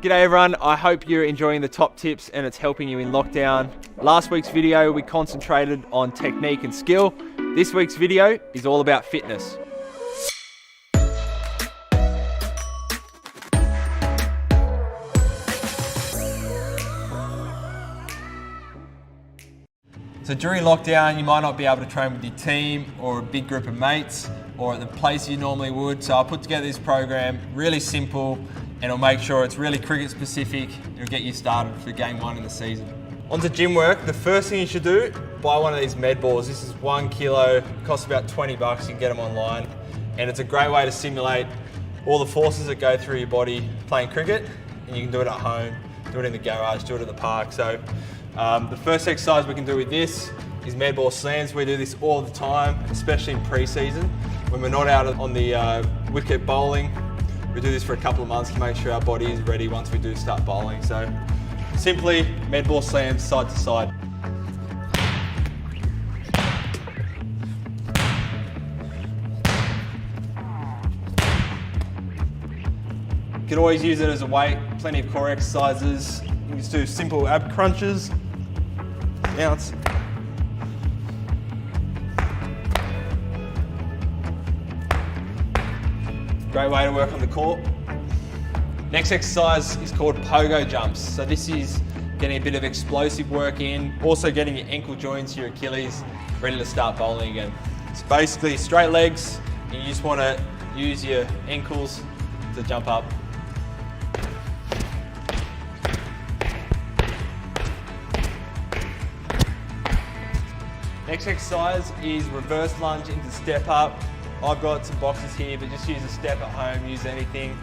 G'day everyone, I hope you're enjoying the top tips and it's helping you in lockdown. Last week's video we concentrated on technique and skill. This week's video is all about fitness. So during lockdown, you might not be able to train with your team or a big group of mates or at the place you normally would. So I put together this program, really simple, and it'll make sure it's really cricket specific. It'll get you started for game 1 in the season. On to gym work, the first thing you should do, buy one of these med balls. This is 1 kilo, costs about 20 bucks, you can get them online. And it's a great way to simulate all the forces that go through your body playing cricket. And you can do it at home, do it in the garage, do it at the park. So the first exercise we can do with this is med ball slams. We do this all the time, especially in pre-season. When we're not out on the wicket bowling, we do this for a couple of months to make sure our body is ready once we do start bowling. So simply med ball slams side to side. You can always use it as a weight, plenty of core exercises. You can just do simple ab crunches, bounce. Great way to work on the core. Next exercise is called pogo jumps. So this is getting a bit of explosive work in, also getting your ankle joints, your Achilles, ready to start bowling again. It's basically straight legs, and you just want to use your ankles to jump up. Next exercise is reverse lunge into step up. I've got some boxes here, but just use a step at home, use anything.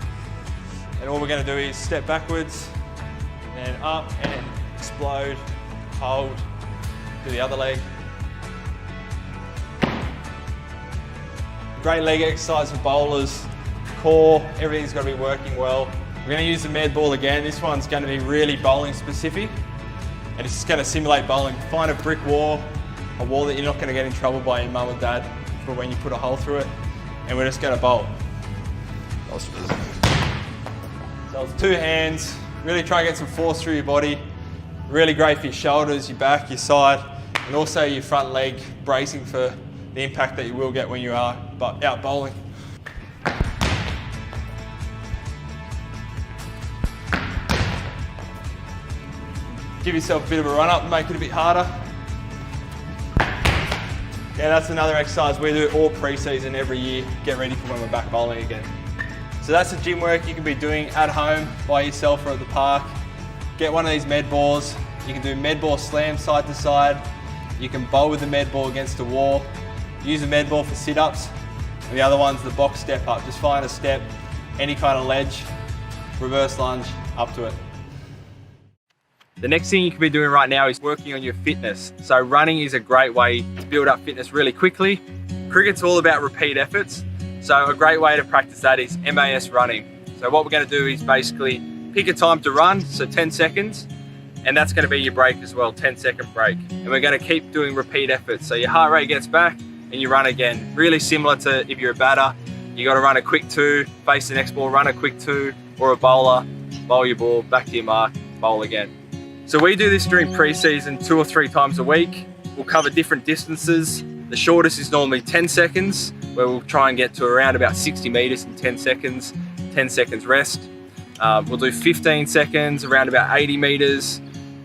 And all we're going to do is step backwards, and up, and explode, hold, do the other leg. Great leg exercise for bowlers, core, everything's got to be working well. We're going to use the med ball again. This one's going to be really bowling specific, and it's just going to simulate bowling. Find a brick wall, a wall that you're not going to get in trouble by your mum or dad for when you put a hole through it, and we're just going to bowl. So it's 2 hands, really try and get some force through your body. Really great for your shoulders, your back, your side, and also your front leg, bracing for the impact that you will get when you are out bowling. Give yourself a bit of a run up and make it a bit harder. Yeah, that's another exercise we do all pre-season every year, get ready for when we're back bowling again. So that's the gym work you can be doing at home by yourself or at the park. Get one of these med balls. You can do med ball slams side to side. You can bowl with the med ball against a wall. Use the med ball for sit-ups. And the other one's the box step up. Just find a step, any kind of ledge, reverse lunge, up to it. The next thing you can be doing right now is working on your fitness. So running is a great way to build up fitness really quickly. Cricket's all about repeat efforts. So a great way to practice that is MAS running. So what we're going to do is basically pick a time to run, so 10 seconds, and that's going to be your break as well, 10-second break. And we're going to keep doing repeat efforts. So your heart rate gets back and you run again. Really similar to if you're a batter, you got to run a quick 2, face the next ball, run a quick 2, or a bowler, bowl your ball, back to your mark, bowl again. So we do this during pre-season 2 or 3 times a week. We'll cover different distances. The shortest is normally 10 seconds, where we'll try and get to around about 60 meters in 10 seconds, 10 seconds rest. We'll do 15 seconds, around about 80 meters,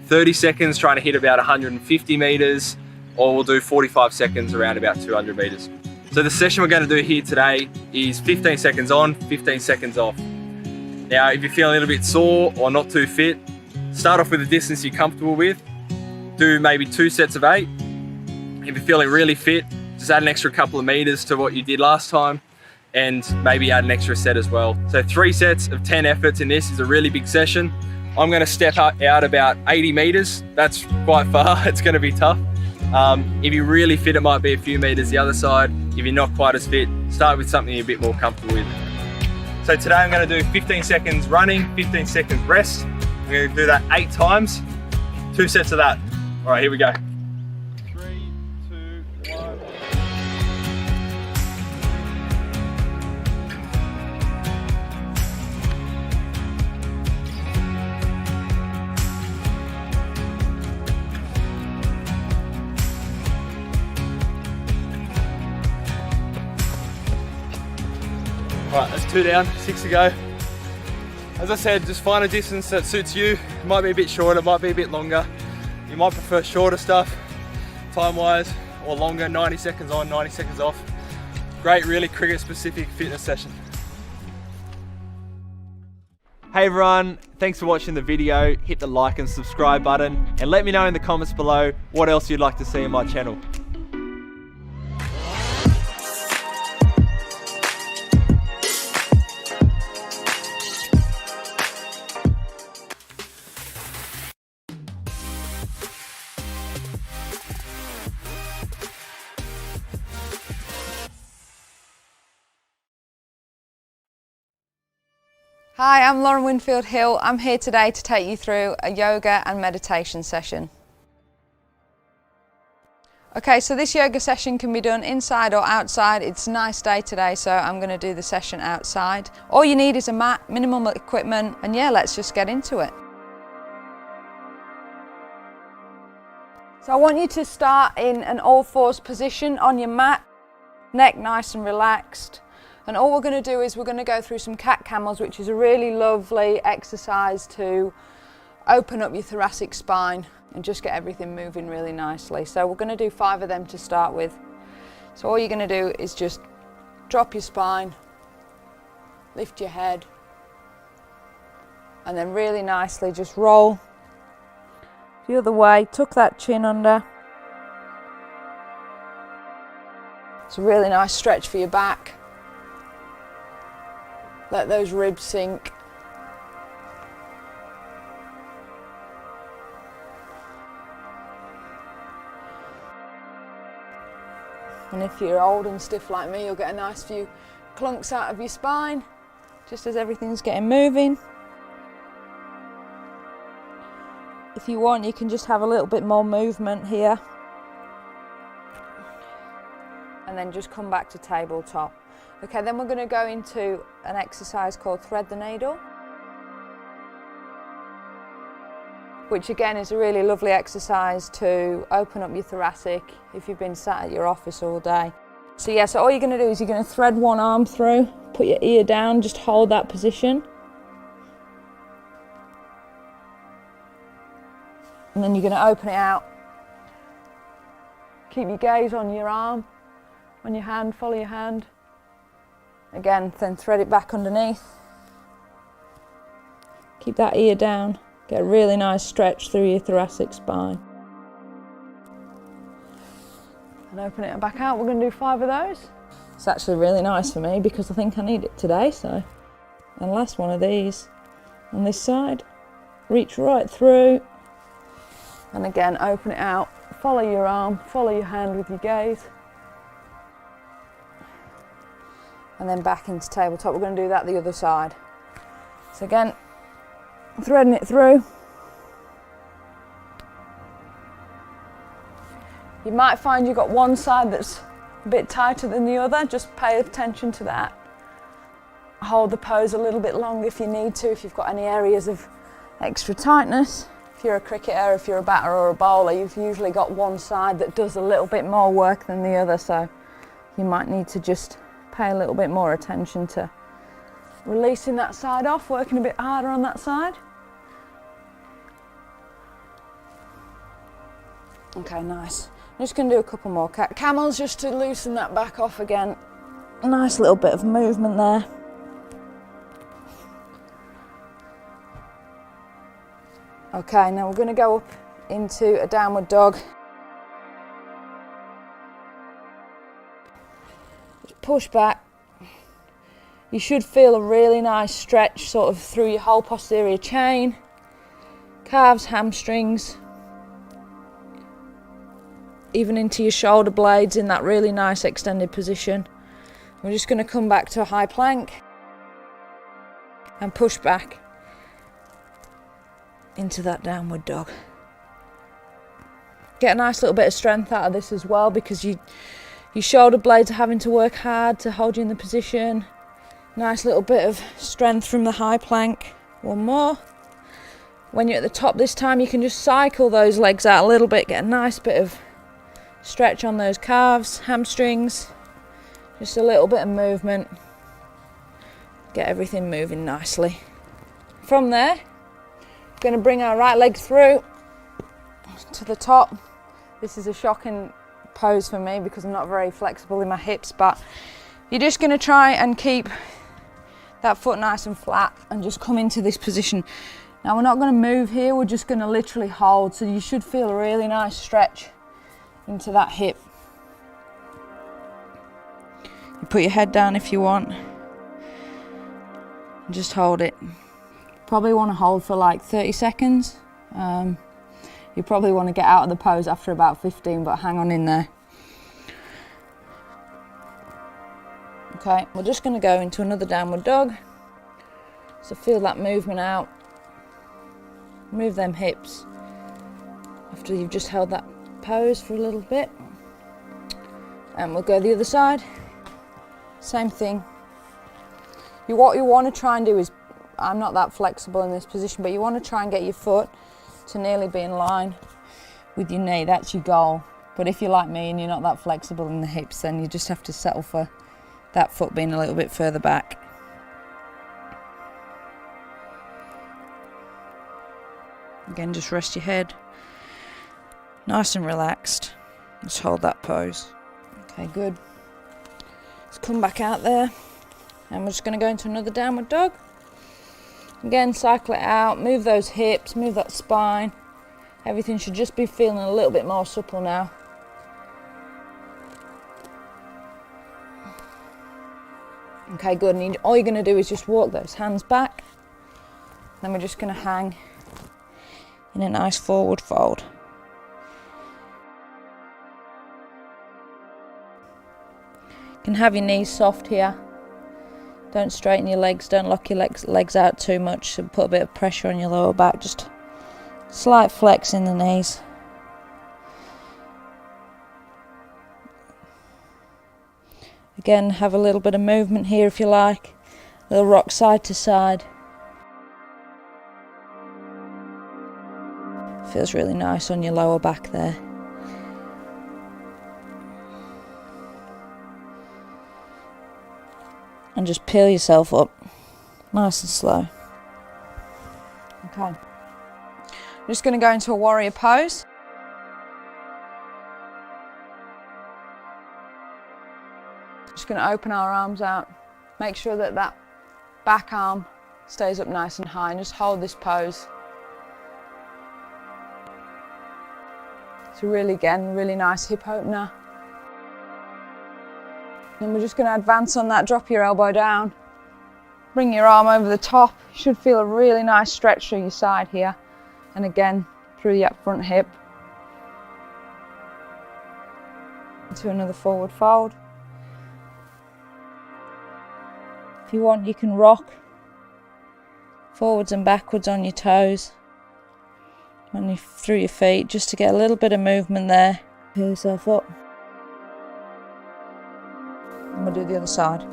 30 seconds trying to hit about 150 meters, or we'll do 45 seconds around about 200 meters. So the session we're going to do here today is 15 seconds on, 15 seconds off. Now, if you're feeling a little bit sore or not too fit, start off with a distance you're comfortable with. Do maybe 2 sets of 8. If you're feeling really fit, just add an extra couple of meters to what you did last time, and maybe add an extra set as well. So 3 sets of 10 efforts in this is a really big session. I'm going to step out about 80 meters. That's quite far. It's going to be tough. If you're really fit, it might be a few meters the other side. If you're not quite as fit, start with something you're a bit more comfortable with. So today I'm going to do 15 seconds running, 15 seconds rest. I'm going to do that 8 times, 2 sets of that. All right, here we go. 3, 2, 1. Right, that's 2 down, 6 to go. As I said, just find a distance that suits you. It might be a bit shorter, it might be a bit longer. You might prefer shorter stuff, time-wise, or longer, 90 seconds on, 90 seconds off. Great, really cricket-specific fitness session. Hey everyone, thanks for watching the video. Hit the like and subscribe button, and let me know in the comments below what else you'd like to see on my channel. Hi, I'm Lauren Winfield Hill. I'm here today to take you through a yoga and meditation session. Okay, so this yoga session can be done inside or outside. It's a nice day today, so I'm going to do the session outside. All you need is a mat, minimum equipment, and yeah, let's just get into it. So I want you to start in an all-fours position on your mat, neck nice and relaxed. And all we're going to do is we're going to go through some cat camels, which is a really lovely exercise to open up your thoracic spine and just get everything moving really nicely. So we're going to do 5 of them to start with. So all you're going to do is just drop your spine, lift your head, and then really nicely just roll the other way, tuck that chin under. It's a really nice stretch for your back. Let those ribs sink. And if you're old and stiff like me, you'll get a nice few clunks out of your spine, just as everything's getting moving. If you want, you can just have a little bit more movement here. And then just come back to tabletop. Okay, then we're going to go into an exercise called thread the needle, which again is a really lovely exercise to open up your thoracic if you've been sat at your office all day. So yeah, so all you're going to do is you're going to thread one arm through, put your ear down, just hold that position. And then you're going to open it out. Keep your gaze on your arm, on your hand, follow your hand. Again, then thread it back underneath. Keep that ear down. Get a really nice stretch through your thoracic spine. And open it back out. We're going to do 5 of those. It's actually really nice for me because I think I need it today. So, and last one of these on this side. Reach right through. And again, open it out. Follow your arm, follow your hand with your gaze. And then back into tabletop. We're going to do that the other side. So again, threading it through. You might find you've got one side that's a bit tighter than the other. Just pay attention to that. Hold the pose a little bit longer if you need to, if you've got any areas of extra tightness. If you're a cricketer, if you're a batter or a bowler, you've usually got one side that does a little bit more work than the other, so you might need to just pay a little bit more attention to releasing that side off, working a bit harder on that side. Okay, nice. I'm just going to do a couple more camels just to loosen that back off again. A nice little bit of movement there. Okay, now we're going to go up into a downward dog. Push back. You should feel a really nice stretch sort of through your whole posterior chain, calves, hamstrings, even into your shoulder blades in that really nice extended position. We're just going to come back to a high plank and push back into that downward dog. Get a nice little bit of strength out of this as well, because your shoulder blades are having to work hard to hold you in the position. Nice little bit of strength from the high plank. One more. When you're at the top this time, you can just cycle those legs out a little bit, get a nice bit of stretch on those calves, hamstrings, just a little bit of movement. Get everything moving nicely. From there, we're going to bring our right leg through to the top. This is a shocking pose for me because I'm not very flexible in my hips, but you're just going to try and keep that foot nice and flat and just come into this position. Now we're not going to move here, we're just going to literally hold, so you should feel a really nice stretch into that hip. You put your head down if you want. Just hold it. Probably want to hold for like 30 seconds. You probably want to get out of the pose after about 15, but hang on in there. Okay, we're just going to go into another downward dog. So feel that movement out. Move them hips after you've just held that pose for a little bit. And we'll go the other side. Same thing. What you want to try and do is, I'm not that flexible in this position, but you want to try and get your foot to nearly be in line with your knee. That's your goal. But if you're like me and you're not that flexible in the hips, then you just have to settle for that foot being a little bit further back. Again, just rest your head. Nice and relaxed. Just hold that pose. Okay, good. Let's come back out there. And we're just going to go into another downward dog. Again, cycle it out, move those hips, move that spine. Everything should just be feeling a little bit more supple now. Okay, good. And all you're going to do is just walk those hands back. Then we're just going to hang in a nice forward fold. You can have your knees soft here. Don't straighten your legs, don't lock your legs out too much, so put a bit of pressure on your lower back, just slight flex in the knees. Again, have a little bit of movement here if you like, a little rock side to side. Feels really nice on your lower back there. And just peel yourself up, nice and slow. Okay. I'm just going to go into a warrior pose. Just going to open our arms out. Make sure that that back arm stays up nice and high, and just hold this pose. It's really nice hip opener. And we're just going to advance on that, drop your elbow down, bring your arm over the top. You should feel a really nice stretch through your side here, and again through the up front hip. Into another forward fold. If you want, you can rock forwards and backwards on your toes, through your feet, just to get a little bit of movement there. Peel yourself up. And we'll do the other side.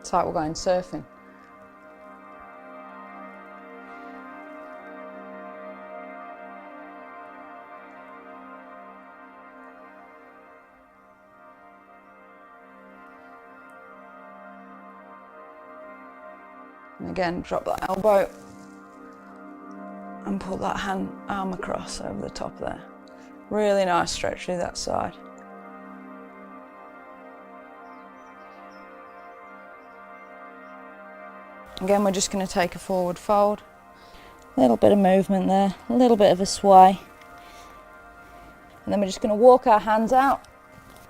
It's like we're going surfing. And again, drop that elbow and pull that arm across over the top there. Really nice stretch through that side. Again, we're just going to take a forward fold. A little bit of movement there, a little bit of a sway. And then we're just going to walk our hands out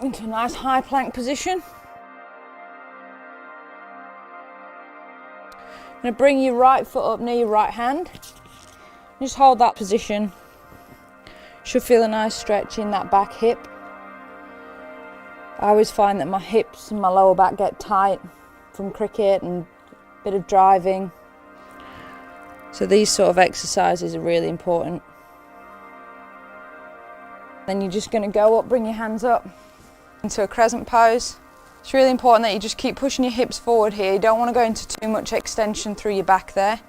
into a nice high plank position. I'm going to bring your right foot up near your right hand. Just hold that position. Should feel a nice stretch in that back hip. I always find that my hips and my lower back get tight from cricket and a bit of driving. So these sort of exercises are really important. Then you're just going to go up, bring your hands up into a crescent pose. It's really important that you just keep pushing your hips forward here. You don't want to go into too much extension through your back there.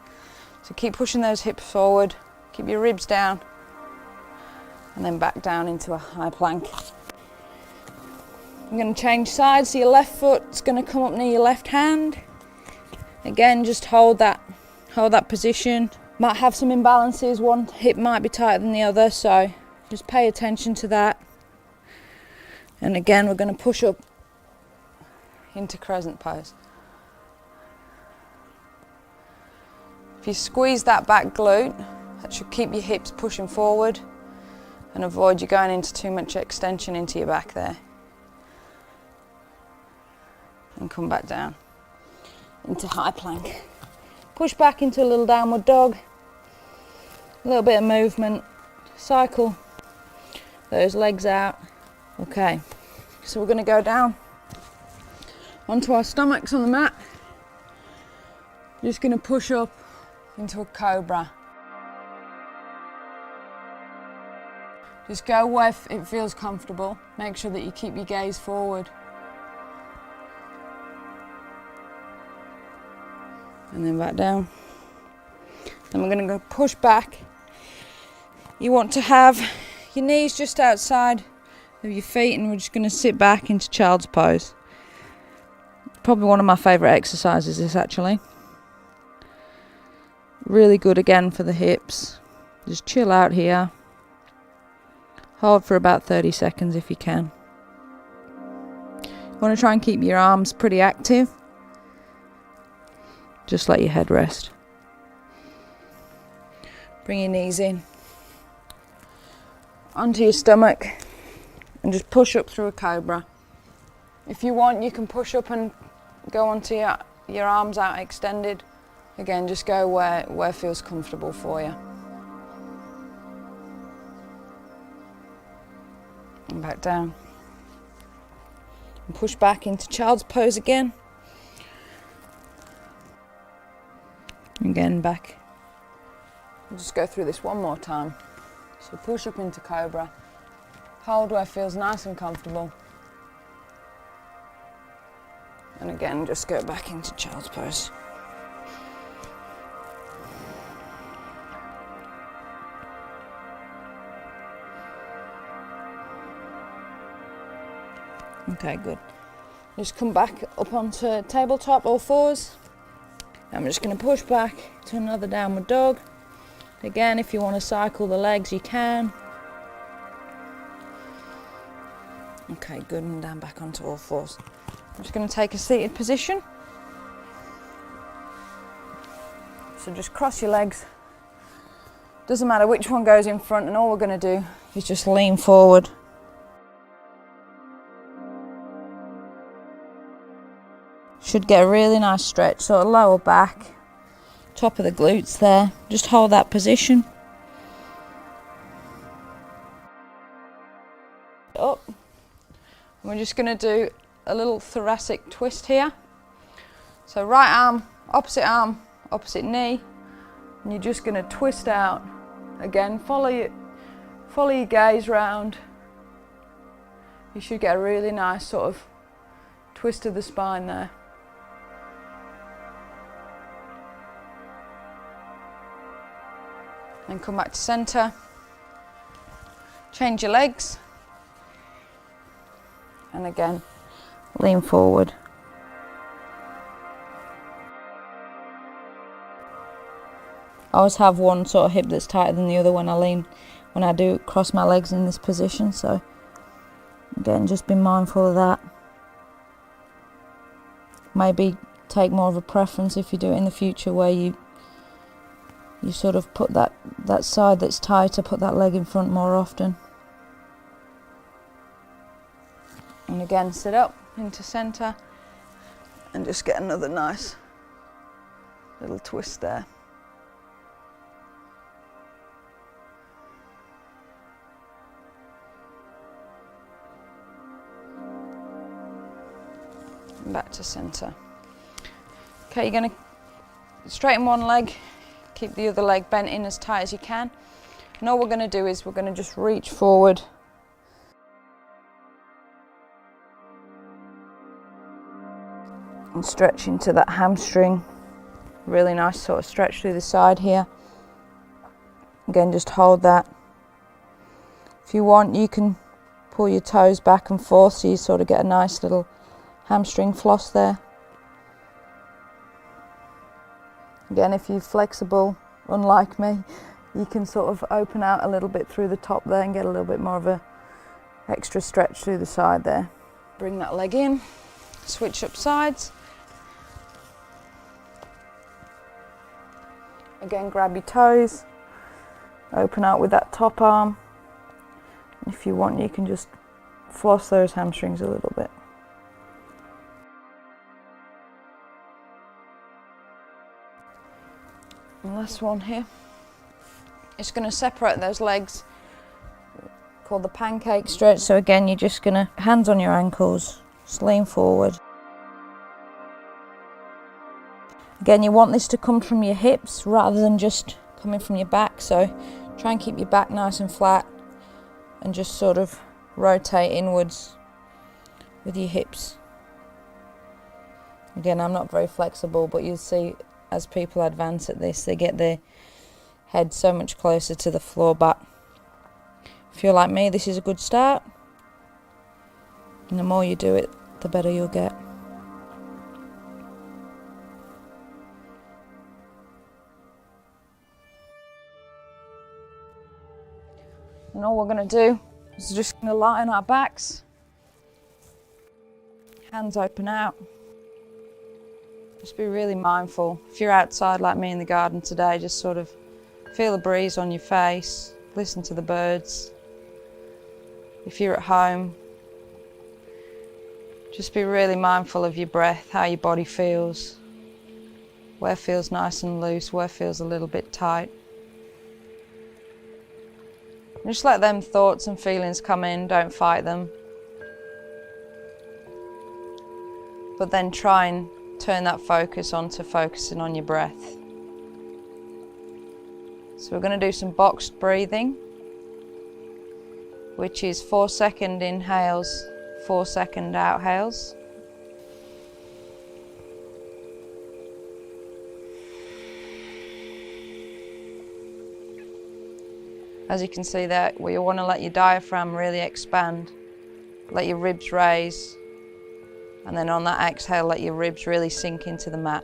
So keep pushing those hips forward, keep your ribs down, and then back down into a high plank. I'm going to change sides, so your left foot's going to come up near your left hand. Again, just hold that position. Might have some imbalances, one hip might be tighter than the other, so just pay attention to that. And again, we're going to push up into crescent pose. If you squeeze that back glute, that should keep your hips pushing forward and avoid you going into too much extension into your back there. And come back down into high plank. Push back into a little downward dog. A little bit of movement. Cycle those legs out. Okay, so we're going to go down onto our stomachs on the mat. Just going to push up into a cobra. Just go where it feels comfortable. Make sure that you keep your gaze forward. And then back down. Then we're going to go push back. You want to have your knees just outside of your feet, and we're just going to sit back into child's pose. Probably one of my favourite exercises, this actually. Really good again for the hips. Just chill out here. Hold for about 30 seconds if you can. You want to try and keep your arms pretty active. Just let your head rest. Bring your knees in onto your stomach and just push up through a cobra. If you want, you can push up and go onto your arms out extended. Again, just go where feels comfortable for you. And back down. And push back into child's pose again. Again, back. We'll just go through this one more time. So push up into cobra. Hold where it feels nice and comfortable. And again, just go back into child's pose. Okay, good. Just come back up onto tabletop, all fours. I'm just going to push back to another downward dog. Again, if you want to cycle the legs, you can. Okay, good, and down back onto all fours. I'm just going to take a seated position. So just cross your legs. Doesn't matter which one goes in front, and all we're going to do is just lean forward. Should get a really nice stretch, sort of lower back, top of the glutes there. Just hold that position. Up. We're just going to do a little thoracic twist here. So right arm, opposite knee, and you're just going to twist out. Again, follow your gaze round. You should get a really nice sort of twist of the spine there. And come back to centre. Change your legs. And again, lean forward. I always have one sort of hip that's tighter than the other when I do cross my legs in this position, so again, just be mindful of that. Maybe take more of a preference if you do it in the future where you sort of put that side that's tighter, put that leg in front more often. And again, sit up into centre and just get another nice little twist there. And back to centre. Okay, you're going to straighten one leg, keep the other leg bent in as tight as you can. And all we're going to do is we're going to just reach forward. And stretch into that hamstring. Really nice sort of stretch through the side here. Again, just hold that. If you want, you can pull your toes back and forth so you sort of get a nice little hamstring floss there. Again, if you're flexible, unlike me, you can sort of open out a little bit through the top there and get a little bit more of a extra stretch through the side there. Bring that leg in, switch up sides. Again, grab your toes, open out with that top arm. If you want, you can just floss those hamstrings a little bit. And last one here. It's going to separate those legs, called the pancake stretch. So again, you're just going to, hands on your ankles, just lean forward. Again, you want this to come from your hips rather than just coming from your back. So try and keep your back nice and flat and just sort of rotate inwards with your hips. Again, I'm not very flexible, but you'll see as people advance at this, they get their head so much closer to the floor. But if you're like me, this is a good start. And the more you do it, the better you'll get. And all we're going to do is just going to lie on our backs, hands open out. Just be really mindful. If you're outside like me in the garden today, just sort of feel the breeze on your face, listen to the birds. If you're at home, just be really mindful of your breath, how your body feels, where feels nice and loose, where feels a little bit tight. And just let them thoughts and feelings come in, don't fight them. But then try and turn that focus onto focusing on your breath. So we're going to do some boxed breathing, which is 4-second inhales, 4-second outhales. As you can see there, we want to let your diaphragm really expand, let your ribs raise, and then on that exhale, let your ribs really sink into the mat.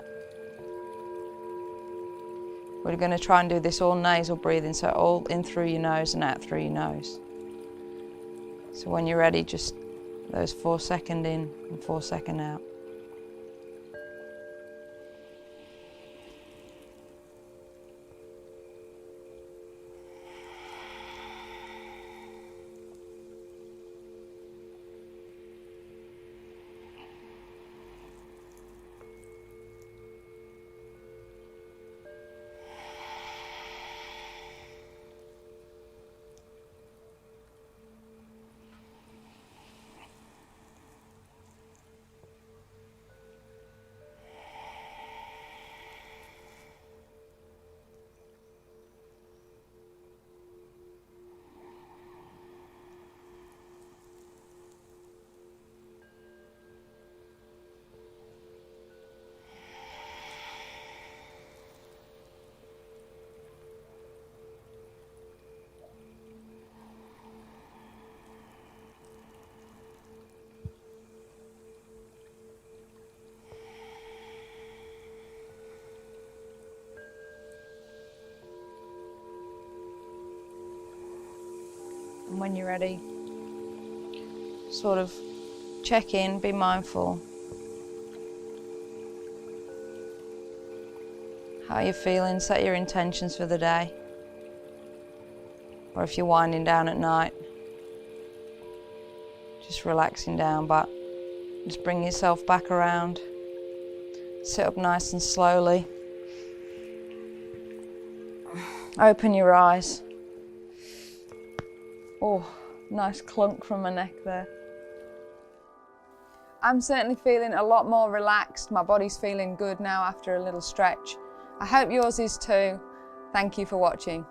We're going to try and do this all nasal breathing, so all in through your nose and out through your nose. So when you're ready, just those 4-second in and 4-second out. And when you're ready, sort of check in, be mindful. How you're feeling, set your intentions for the day. Or if you're winding down at night, just relaxing down, but just bring yourself back around. Sit up nice and slowly. Open your eyes. Oh, nice clunk from my neck there. I'm certainly feeling a lot more relaxed. My body's feeling good now after a little stretch. I hope yours is too. Thank you for watching.